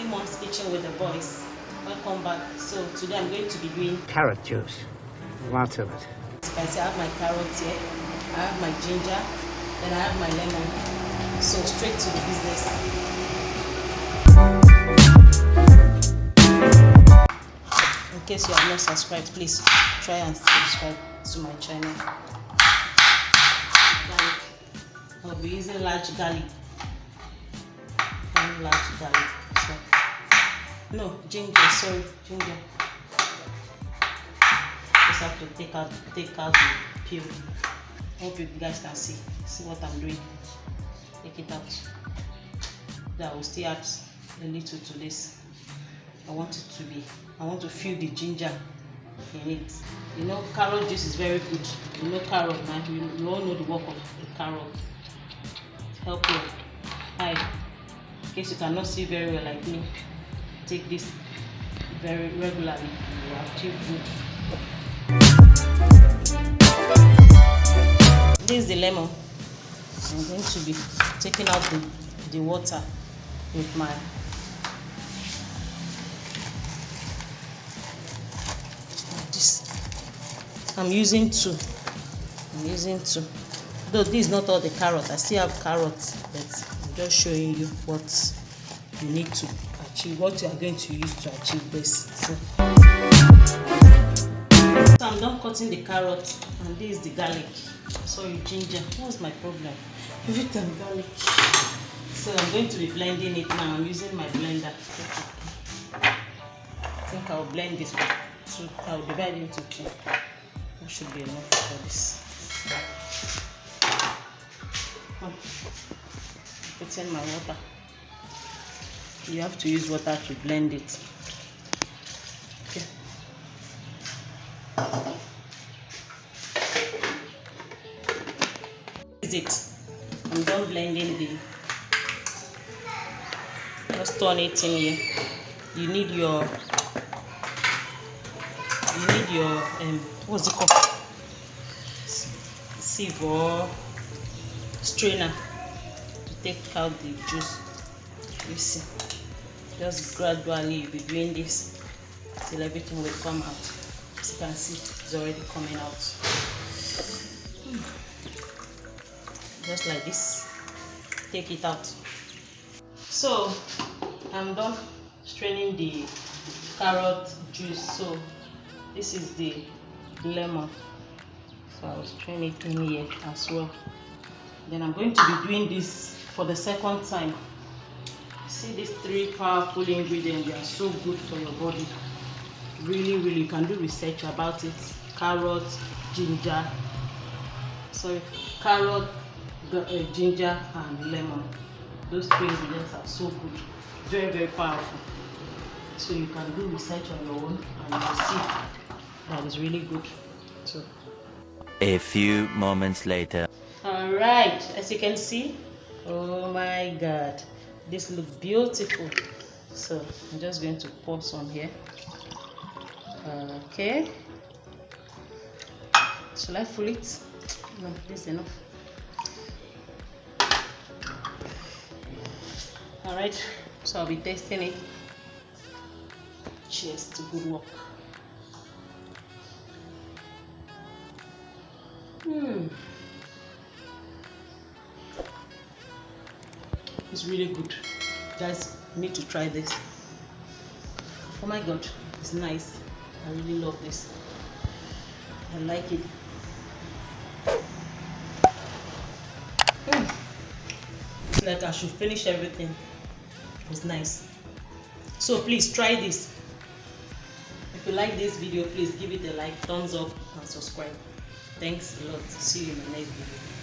Mom's Kitchen with the boys. Welcome back. So today I'm going to be doing carrot juice, lots of it. As you can see, I have my carrots here, I have my ginger, then I have my lemon. So straight to the business. In case you have not subscribed, please try and subscribe to my channel. Garlic. I'll be using large garlic. One large garlic. So, no, ginger, sorry, ginger. Just have to take out the peel. Hope you guys can see what I'm doing. Take it out. Then I will still add a little to this. I want to feel the ginger in it. You know, carrot juice is very good. You know carrot, man. You all know the work of the carrot. Help your eye. In case you cannot see very well like me, take this very regularly and you will achieve good. This is the lemon. I'm going to be taking out the water with my I'm using two. Though this is not all the carrot, I still have carrots, but I'm just showing you what you need to achieve, what you are going to use to achieve this. So I'm done cutting the carrot, and this is the garlic. Sorry, ginger. What's my problem? Every time garlic. So I'm going to be blending it now. I'm using my blender. I think I'll blend this one. So I'll divide it into two. That should be enough for this. Put in my water. You have to use water to blend it. Okay. This is it. I'm done blending the. Just turn it in here. You need your what's it called? Sieve or strainer to take out the juice. You see, just gradually you'll be doing this till everything will come out. As you can see, it's already coming out. Just like this. Take it out. So I'm done straining the carrot juice. So this is the lemon. So I'll strain it in here as well. Then I'm going to be doing this for the second time. See these three powerful ingredients, they are so good for your body. Really, you can do research about it. Carrot, ginger, ginger and lemon. Those three ingredients are so good. Very powerful. So you can do research on your own and you'll see that is really good. So a few moments later. All right, as you can see, oh my God, this looks beautiful. So I'm just going to pour some here. Okay, shall I fill it? No, this is enough. All right, so I'll be tasting it. Cheers to good work. It's really good. Guys, you need to try this. Oh my God, it's nice. I really love this. I like it. It's like I should finish everything. It's nice. So please try this. If you like this video, please give it a like, thumbs up and subscribe. Thanks a lot. See you in the next video.